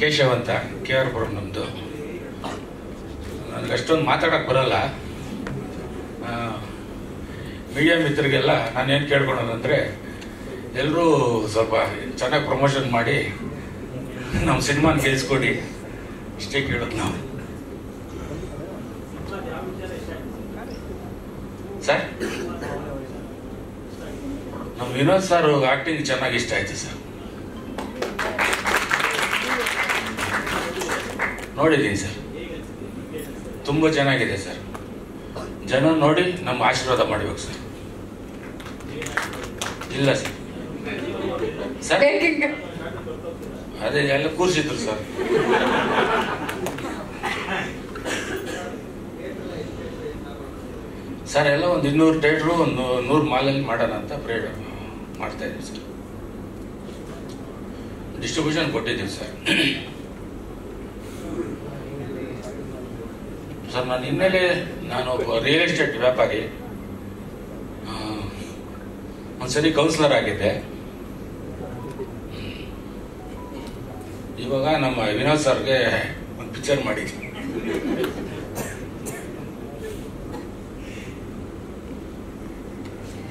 ಕೇಶವ್ ಅಂತ KR ಪುರಂ ನಮ್ಮದು. ನನಗೆ ಅಷ್ಟೊಂದು ಮಾತಾಡೋಕ್ಕೆ ಬರಲ್ಲ. ಮೀಡಿಯಾ ಮಿತ್ರರಿಗೆಲ್ಲ ನಾನೇನು ಕೇಳ್ಕೊಳೋದಂದರೆ ಎಲ್ಲರೂ ಸ್ವಲ್ಪ ಚೆನ್ನಾಗಿ ಪ್ರಮೋಷನ್ ಮಾಡಿ ನಮ್ಮ ಸಿನಿಮಾನ ಗೆಲ್ಸ್ಕೊಡಿ, ಇಷ್ಟೇ ಕೇಳೋದು ನಾವು. ಸರ್, ನಮ್ಮ ವಿನೋದ್ ಸರ್ ಆಕ್ಟಿಂಗ್ ಚೆನ್ನಾಗಿ ಇಷ್ಟ ಆಯ್ತು ಸರ್. ನೋಡಿದ್ದೀನಿ ಸರ್, ತುಂಬ ಚೆನ್ನಾಗಿದೆ ಸರ್. ಜನ ನೋಡಿ ನಮ್ಮ ಆಶೀರ್ವಾದ ಮಾಡಬೇಕು ಸರ್. ಇಲ್ಲ ಸರ್, ಸರ್ ಅದೇ ಎಲ್ಲ ಕೂರಿಸಿದ್ರು ಸರ್. ಸರ್ ಎಲ್ಲ ಒಂದು 200 ಥಿಯೇಟ್ರು, ಒಂದು 100 ಮಾಲಲ್ಲಿ ಮಾಡೋಣ ಅಂತ ಮಾಡ್ತಾ ಇದ್ದೀವಿ ಸರ್. ಡಿಸ್ಟ್ರಿಬ್ಯೂಷನ್ ಕೊಟ್ಟಿದ್ದೀವಿ ಸರ್. ಸರ್ ನಾನು ಹಿನ್ನೆಲೆ ನಾನು ರಿಯಲ್ ಎಸ್ಟೇಟ್ ವ್ಯಾಪಾರಿ, ಒಂದ್ಸರಿ ಕೌನ್ಸಿಲರ್ ಆಗಿದ್ದೆ. ಇವಾಗ ನಮ್ಮ ವಿನೋದ್ ಸರ್ಗೆ ಒಂದು ಪಿಕ್ಚರ್ ಮಾಡಿದ್ವಿ.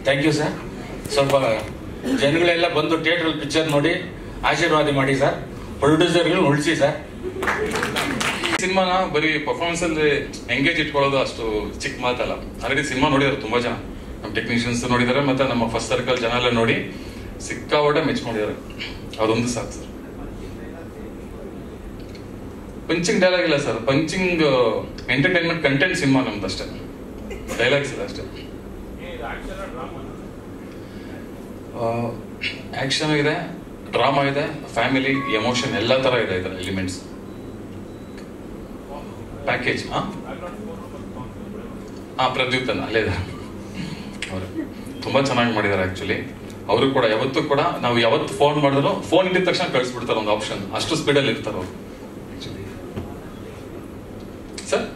Thank you sir. ಸ್ವಲ್ಪ ಜನಗಳೆಲ್ಲ ಬಂದು ಥಿಯೇಟ್ರಲ್ಲಿ ಪಿಕ್ಚರ್ ನೋಡಿ ಆಶೀರ್ವಾದ ಮಾಡಿ ಸರ್. ಪ್ರೊಡ್ಯೂಸರ್ಗಳು ಉಳಿಸಿ ಸರ್. ಸಿನಿಮಾನ ಬರೀ ಪರ್ಫಾರ್ಮೆನ್ಸ್ ಅಲ್ಲಿ ಎಂಗೇಜ್ ಇಟ್ಕೊಳ್ಳೋದು ಅಷ್ಟು ಚಿಕ್ಕ ಮಾತಲ್ಲ. ಆಲ್ರೆಡಿ ಸಿನಿಮಾ ನೋಡಿದಾರೆ ತುಂಬಾ ಜನ, ನಮ್ಮ ಟೆಕ್ನಿಷಿಯನ್ಸ್ ನೋಡಿದಾರೆ, ಮತ್ತೆ ನಮ್ಮ ಫಸ್ಟ್ ಸರ್ಕಲ್ ಜನ ಎಲ್ಲ ನೋಡಿ ಸಿಕ್ಕಾಪಟ್ಟೆ ಮೆಚ್ಕೊಂಡಿದ್ದಾರೆ. ಅದೊಂದು ಸಾಕು ಸರ್. ಪಂಚಿಂಗ್ ಡೈಲಾಗ್ ಇಲ್ಲ sir, punching entertainment content cinema ನಮ್ದು ಅಷ್ಟೇ, ಡೈಲಾಗ್ಸ್ ಇಲ್ಲ ಅಷ್ಟೇ. ಆಕ್ಷನ್ ಇದೆ, ಡ್ರಾಮಾ ಇದೆ, ಫ್ಯಾಮಿಲಿ, ಎಮೋಷನ್ ಎಲ್ಲ ತರ ಇದೆ ಇದರ ಎಲಿಮೆಂಟ್ಸ್ ಪ್ಯಾಕೇಜ್. ಪ್ರದ್ಯುತ್ತನ್ ಅಲ್ಲೇ ಇದೆ. ಅವರು ತುಂಬಾ ಚೆನ್ನಾಗಿ ಮಾಡಿದ್ದಾರೆ ಆಕ್ಚುಲಿ. ಅವರು ಕೂಡ ಯಾವತ್ತೂ ಕೂಡ ನಾವು ಯಾವತ್ತು ಫೋನ್ ಮಾಡಿದ್ರು ಫೋನ್ ಇಟ್ಟಿದ ತಕ್ಷಣ ಕಳಿಸ್ಬಿಡ್ತಾರೆ ಒಂದು ಆಪ್ಷನ್, ಅಷ್ಟು ಸ್ಪೀಡಲ್ಲಿ ಇರ್ತಾರೆ ಅವರು. ಸರ್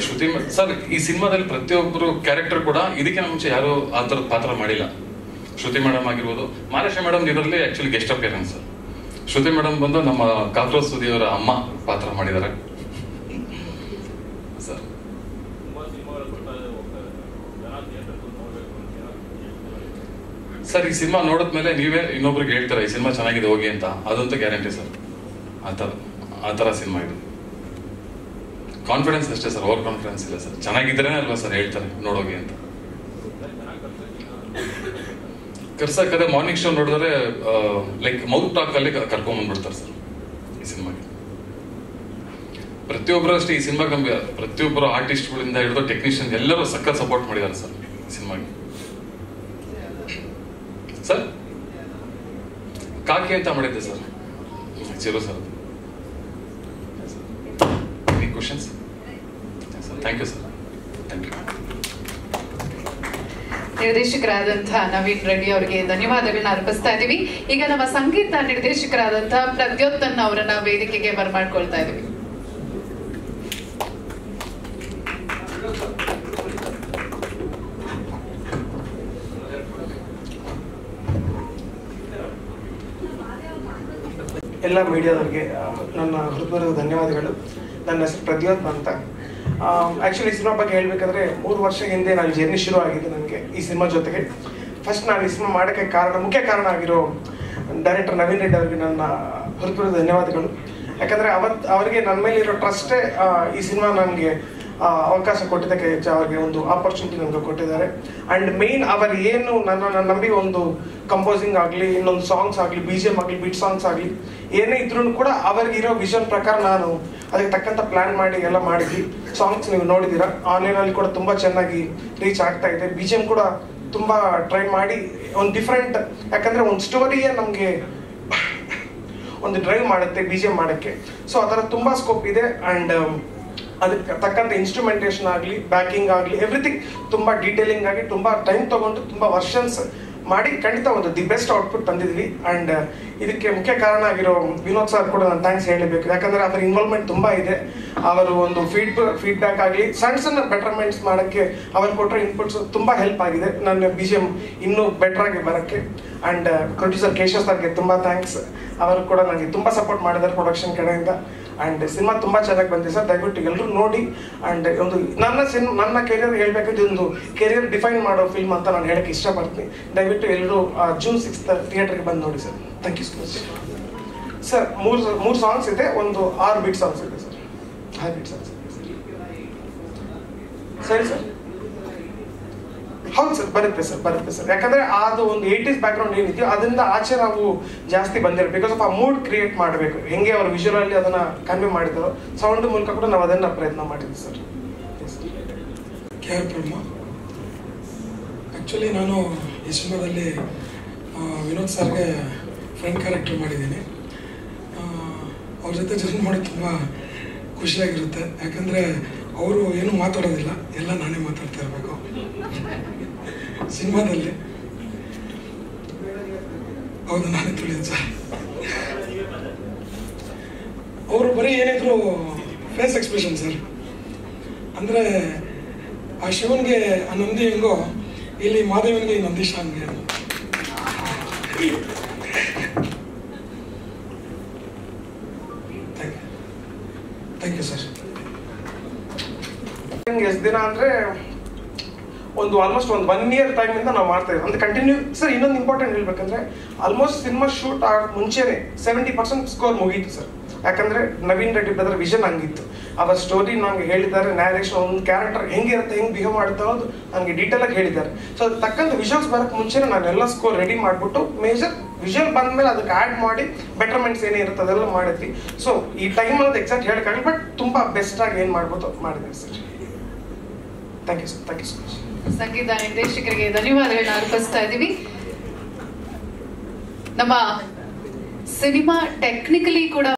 ಶ್ರುತಿ ಸರ್, ಈ ಸಿನಿಮಾದಲ್ಲಿ ಪ್ರತಿಯೊಬ್ಬರು ಕ್ಯಾರೆಕ್ಟರ್ ಕೂಡ ಇದಕ್ಕಿಂತ ಮುಂಚೆ ಯಾರು ಆ ಥರದ ಪಾತ್ರ ಮಾಡಿಲ್ಲ. ಶ್ರುತಿ ಮೇಡಮ್ ಆಗಿರ್ಬೋದು, ಮಹಾರಾಷ್ಟ್ರ ಮೇಡಮ್ ಇದರಲ್ಲಿ ಆಕ್ಚುಲಿ ಗೆಸ್ಟ್ ಅಪಿಯರೆನ್ಸ್. ಶ್ರುತಿ ಮೇಡಮ್ ಬಂದು ನಮ್ಮ ಕಾಕ್ರೋಚ್ ಸುದಿಯವರ ಅಮ್ಮ ಪಾತ್ರ ಮಾಡಿದ್ದಾರೆ ಸರ್. ಸರ್ ಈ ಸಿನಿಮಾ ನೋಡಿದ್ಮೇಲೆ ನೀವೇ ಇನ್ನೊಬ್ರಿಗೆ ಹೇಳ್ತಾರೆ ಈ ಸಿನಿಮಾ ಚೆನ್ನಾಗಿದೆ ಹೋಗಿ ಅಂತ, ಅದಂತೂ ಗ್ಯಾರಂಟಿ ಸರ್. ಆ ಥರ ಸಿನಿಮಾ ಇದು. ಕಾನ್ಫಿಡೆನ್ಸ್ ಅಷ್ಟೇ ಸರ್, ಓವರ್ ಕಾನ್ಫಿಡೆನ್ಸ್ ಇಲ್ಲ ಸರ್. ಚೆನ್ನಾಗಿದ್ರೇನೆ ಅಲ್ವಾ ಸರ್ ಹೇಳ್ತಾರೆ ನೋಡೋಗಿ ಅಂತ. ಕರ್ಸಕ್ಕದೆ ಮಾರ್ನಿಂಗ್ ಶೋ ನೋಡಿದ್ರೆ ಲೈಕ್ ಮೌತ್ ಟಾಕ್ ಅಲ್ಲಿ ಕರ್ಕೊಂಡ್ ಬಂದ್ಬಿಡ್ತಾರೆ ಸರ್ ಈ ಸಿನಿಮಾಗೆ. ಪ್ರತಿಯೊಬ್ಬರು ಅಷ್ಟೇ ಈ ಸಿನಿಮಾಗೆ ನಮ್ಗೆ ಪ್ರತಿಯೊಬ್ಬರು ಆರ್ಟಿಸ್ಟ್ಗಳಿಂದ ಹಿಡಿದು ಟೆಕ್ನಿಷಿಯನ್ ಎಲ್ಲರೂ ಸಖತ್ ಸಪೋರ್ಟ್ ಮಾಡಿದ್ದಾರೆ ಸರ್ ಈ ಸಿನಿಮಾಗೆ. ಸರ್ ಕಾಕಿ ಅಂತ ಮಾಡಿದ್ದೆ sir, Chiru sir. Questions? Thank you sir. Thank you. ನಿರ್ದೇಶಕರಾದಂತಹ ನವೀನ್ ರೆಡ್ಡಿ ಅವರಿಗೆ ಧನ್ಯವಾದಗಳನ್ನ ಅರ್ಪಿಸ್ತಾ ಇದೀವಿ. ಈಗ ನಮ್ಮ ಸಂಗೀತ ನಿರ್ದೇಶಕರಾದಂತಹ ಪ್ರದ್ಯೋತ್ತನ್ ಅವರನ್ನ ವೇದಿಕೆಗೆ ಬರಮಾಡ್ಕೊಳ್ತಾ ಇದೀವಿ. ಎಲ್ಲ ಮೀಡಿಯಾದವರಿಗೆ ನನ್ನ ಹೃದಯದ ಧನ್ಯವಾದಗಳು. ನನ್ನ ಹೆಸರು ಪ್ರದ್ಯೋತ್ ಅಂತ. ಆ್ಯಕ್ಚುಲಿ ಈ ಸಿನಿಮಾ ಬಗ್ಗೆ ಹೇಳಬೇಕಾದ್ರೆ 3 ವರ್ಷ ಹಿಂದೆ ನಾನು ಜರ್ನಿ ಶುರು ಆಗಿದೆ ನನಗೆ ಈ ಸಿನಿಮಾ ಜೊತೆಗೆ. ಫಸ್ಟ್ ನಾನು ಈ ಸಿನಿಮಾ ಮಾಡೋಕ್ಕೆ ಮುಖ್ಯ ಕಾರಣ ಆಗಿರೋ ಡೈರೆಕ್ಟರ್ ನವೀನ್ ರೆಡ್ಡಿ ಅವರಿಗೆ ನನ್ನ ಹೃದಯದ ಧನ್ಯವಾದಗಳು. ಯಾಕಂದರೆ ಅವರಿಗೆ ನನ್ನ ಮೇಲೆ ಇರೋ ಟ್ರಸ್ಟೇ ಈ ಸಿನಿಮಾ ನನಗೆ ಅವಕಾಶ ಕೊಟ್ಟಿದ್ದಕ್ಕೆ ಅವರಿಗೆ ಒಂದು ಆಪರ್ಚುನಿಟಿ ನನಗೆ ಕೊಟ್ಟಿದ್ದಾರೆ. ಆ್ಯಂಡ್ ಮೇನ್ ಅವರು ಏನು ನನ್ನ ನಂಬಿ ಒಂದು ಕಂಪೋಸಿಂಗ್ ಆಗಲಿ, ಇನ್ನೊಂದು ಸಾಂಗ್ಸ್ ಆಗಲಿ, BGM ಆಗಲಿ, ಬೀಟ್ ಸಾಂಗ್ಸ್ ಆಗಲಿ ಏನೇ ಇದ್ರೂ ಕೂಡ ಅವರಿಗಿರೋ ವಿಷನ್ ಪ್ರಕಾರ ನಾನು ಅದಕ್ಕೆ ತಕ್ಕಂಥ ಪ್ಲ್ಯಾನ್ ಮಾಡಿ ಎಲ್ಲ ಮಾಡಿದ್ವಿ. ಸಾಂಗ್ಸ್ ನೀವು ನೋಡಿದ್ದೀರಾ, ಆನ್ಲೈನಲ್ಲಿ ಕೂಡ ತುಂಬ ಚೆನ್ನಾಗಿ ರೀಚ್ ಆಗ್ತಾ ಇದೆ. BGM ಕೂಡ ತುಂಬ ಟ್ರೈ ಮಾಡಿ ಒಂದು ಡಿಫ್ರೆಂಟ್, ಯಾಕಂದರೆ ಒಂದು ಸ್ಟೋರಿಯೇ ನಮಗೆ ಒಂದು ಡ್ರೈವ್ ಮಾಡುತ್ತೆ BGM ಮಾಡೋಕ್ಕೆ. ಸೊ ಆ ಥರ ತುಂಬ ಸ್ಕೋಪ್ ಇದೆ. ಆ್ಯಂಡ್ ಅದಕ್ಕೆ ತಕ್ಕಂಥ ಇನ್ಸ್ಟ್ರುಮೆಂಟೇಷನ್ ಆಗಲಿ, ಬ್ಯಾಕಿಂಗ್ ಆಗಲಿ, ಎವ್ರಿಥಿಂಗ್ ತುಂಬ ಡೀಟೇಲಿಂಗ್ ಆಗಿ ತುಂಬ ಟೈಮ್ ತೊಗೊಂಡು ತುಂಬ ವರ್ಷನ್ಸ್ ಮಾಡಿ ಖಂಡಿತ ಒಂದು ದಿ ಬೆಸ್ಟ್ ಔಟ್ಪುಟ್ ತಂದಿದ್ವಿ. ಆ್ಯಂಡ್ ಇದಕ್ಕೆ ಮುಖ್ಯ ಕಾರಣ ಆಗಿರೋ ವಿನೋದ್ ಸರ್ ಕೂಡ ನಾನು ಥ್ಯಾಂಕ್ಸ್ ಹೇಳಬೇಕು. ಯಾಕಂದರೆ ಅವರ ಇನ್ವಾಲ್ವ್ಮೆಂಟ್ ತುಂಬ ಇದೆ. ಅವರು ಒಂದು ಫೀಡ್ಬ್ಯಾಕ್ ಆಗಲಿ, ಸಣ್ಣ ಬೆಟರ್ಮೆಂಟ್ಸ್ ಮಾಡೋಕ್ಕೆ ಅವರು ಕೊಟ್ಟರೆ ಇನ್ಪುಟ್ಸ್ ತುಂಬ ಹೆಲ್ಪ್ ಆಗಿದೆ ನನ್ನ BGM ಇನ್ನೂ ಬೆಟ್ರಾಗಿ ಬರೋಕ್ಕೆ. ಆ್ಯಂಡ್ ಪ್ರೊಡ್ಯೂಸರ್ ಕೇಶವ್ ಸರ್ಗೆ ತುಂಬ ಥ್ಯಾಂಕ್ಸ್. ಅವರು ಕೂಡ ನನಗೆ ತುಂಬ ಸಪೋರ್ಟ್ ಮಾಡಿದ್ದಾರೆ ಪ್ರೊಡಕ್ಷನ್ ಕಡೆಯಿಂದ. ಆ್ಯಂಡ್ ಸಿನಿಮಾ ತುಂಬ ಚೆನ್ನಾಗಿ ಬಂದಿದೆ ಸರ್, ದಯವಿಟ್ಟು ಎಲ್ಲರೂ ನೋಡಿ. ಆ್ಯಂಡ್ ಒಂದು ನನ್ನ ಕೆರಿಯರ್ ಹೇಳ್ಬೇಕಾದ್ರೆ ಒಂದು ಕೆರಿಯರ್ ಡಿಫೈನ್ ಮಾಡೋ ಫಿಲ್ಮ್ ಅಂತ ನಾನು ಹೇಳಕ್ಕೆ ಇಷ್ಟಪಡ್ತೀನಿ. ದಯವಿಟ್ಟು ಎಲ್ಲರೂ June 6 ಥಿಯೇಟರ್ಗೆ ಬಂದು ನೋಡಿ sir. Thank you so much sir. ಮೂರು ಸಾಂಗ್ಸ್ ಇದೆ, ಒಂದು 6 ಬೀಟ್ ಸಾಂಗ್ಸ್ ಇದೆ ಸರ್. 6 ಬೀಟ್ ಸಾಂಗ್ಸ್ ಸರಿ ಸರ್. ಹೌದು ಸರ್, ಬರುತ್ತೆ ಸರ್. ಯಾಕಂದ್ರೆ ಅದು ಒಂದು 80s ಬ್ಯಾಕ್ಗ್ರೌಂಡ್ ಏನಿದೆಯೋ ಅದರಿಂದ ಆಚೆ ನಾವು ಜಾಸ್ತಿ ಬಂದಿರೋ ಬಿಕಾಸ್ ಆಫ್ ಆ ಮೂಡ್ ಕ್ರಿಯೇಟ್ ಮಾಡಬೇಕು. ಹೆಂಗೆ ಅವರು ವಿಜುವಲಿ ಅದನ್ನ ಕನ್ವೆ ಮಾಡಿದ್ರು, ಸೌಂಡ್ ಮೂಲಕ ಕೂಡ ನಾವು ಅದನ್ನ ಪ್ರಯತ್ನ ಮಾಡಿದ್ವಿ ಸರ್. KR Purma. ಆ್ಯಕ್ಚುಲಿ ನಾನು ಈ ಸಿನಿಮಾದಲ್ಲಿ ವಿನೋದ್ ಸರ್ಗೆ ಫ್ರೆಂಡ್ ಕ್ಯಾರೆಕ್ಟರ್ ಮಾಡಿದ್ದೀನಿ. ಅವ್ರ ಜೊತೆ ಜರ್ನಿ ಮಾಡೋದು ತುಂಬ ಖುಷಿಯಾಗಿರುತ್ತೆ. ಯಾಕಂದರೆ ಅವರು ಏನು ಮಾತಾಡೋದಿಲ್ಲ, ಎಲ್ಲ ನಾನೇ ಮಾತಾಡ್ತಾ ಇರಬೇಕು ಸಿನಿಮಾದಲ್ಲಿ. ಹೌದು, ನಾನೇ ತಿಳಿಯೋದು ಸರ್. ಅವರು ಬರೀ ಏನಿದ್ರು ಫೇಸ್ ಎಕ್ಸ್ಪ್ರೆಷನ್ ಸರ್. ಅಂದರೆ ಆ ಶಿವನ್ಗೆ ಆ ನಂದಿ ಹೆಂಗೋ, ಇಲ್ಲಿ ಮಾದೇವನ್ಗೆ ಈ ನಂದೀಶ ಹಂಗೆ. Thank you sir. ಎಷ್ಟು ದಿನ ಅಂದ್ರೆ ಆಲ್ಮೋಸ್ಟ್ 1 year ಟೈಮಿಂದ ನಾವು ಮಾಡ್ತಾ ಇದ್ದೀವಿ ಅಂದ್ರೆ ಕಂಟಿನ್ಯೂ ಸರ್. ಇನ್ನೊಂದು ಇಂಪಾರ್ಟೆಂಟ್ ಹೇಳ್ಬೇಕಂದ್ರೆ ಆಲ್ಮೋಸ್ಟ್ ಸಿನಿಮಾ ಶೂಟ್ ಆಗ ಮುಂಚೆನೆ 70% ಸ್ಕೋರ್ ಮುಗೀತು ಸರ್. ಯಾಕಂದ್ರೆ ನವೀನ್ ರೆಡ್ಡಿ ಬ್ರದರ್ ವಿಷನ್ ಹಂಗಿತ್ತು. ಅವರ ಸ್ಟೋರಿ ನಂಗೆ ಹೇಳಿದ್ದಾರೆ, ನ್ಯಾರೇಷನ್, ಒಂದು ಕ್ಯಾರೆಕ್ಟರ್ ಹೆಂಗಿರುತ್ತೆ, ಹೆಂಗೆ ಬಿಹೇವ್ ಮಾಡುತ್ತೆ ಅನ್ನೋದು ನನಗೆ ಡೀಟೇಲ್ ಆಗಿ ಹೇಳಿದ್ದಾರೆ. ಸೊ ಅದು ತಕ್ಕಂತ ವಿಜುವಲ್ಸ್ ಬರೋಕ್ಕೆ ಮುಂಚೆನೆ ನಾನೆಲ್ಲ ಸ್ಕೋರ್ ರೆಡಿ ಮಾಡಿಬಿಟ್ಟು ಮೇಜರ್ ವಿಜುವಲ್ ಬಂದ್ಮೇಲೆ ಅದಕ್ಕೆ ಆ್ಯಡ್ ಮಾಡಿ ಬೆಟರ್ಮೆಂಟ್ಸ್ ಏನಿರುತ್ತೆ ಅದೆಲ್ಲ ಮಾಡಿದ್ವಿ. ಸೊ ಈ ಟೈಮ್ ಅನ್ನೋದು ಎಕ್ಸಾಕ್ಟ್ ಹೇಳಕ್ಕಾಗಲ್ಲ, ಬಟ್ ತುಂಬಾ ಬೆಸ್ಟ್ ಆಗಿ ಏನು ಮಾಡ್ಬೋದು ಮಾಡಿದ್ವಿ sir. Thank you sir. Thank you so much. ಸಂಗೀತ ನಿರ್ದೇಶಕರಿಗೆ ಧನ್ಯವಾದಗಳನ್ನ ಅರ್ಪಿಸ್ತಾ ಇದ್ದೀವಿ. ನಮ್ಮ ಸಿನಿಮಾ ಟೆಕ್ನಿಕಲಿ ಕೂಡ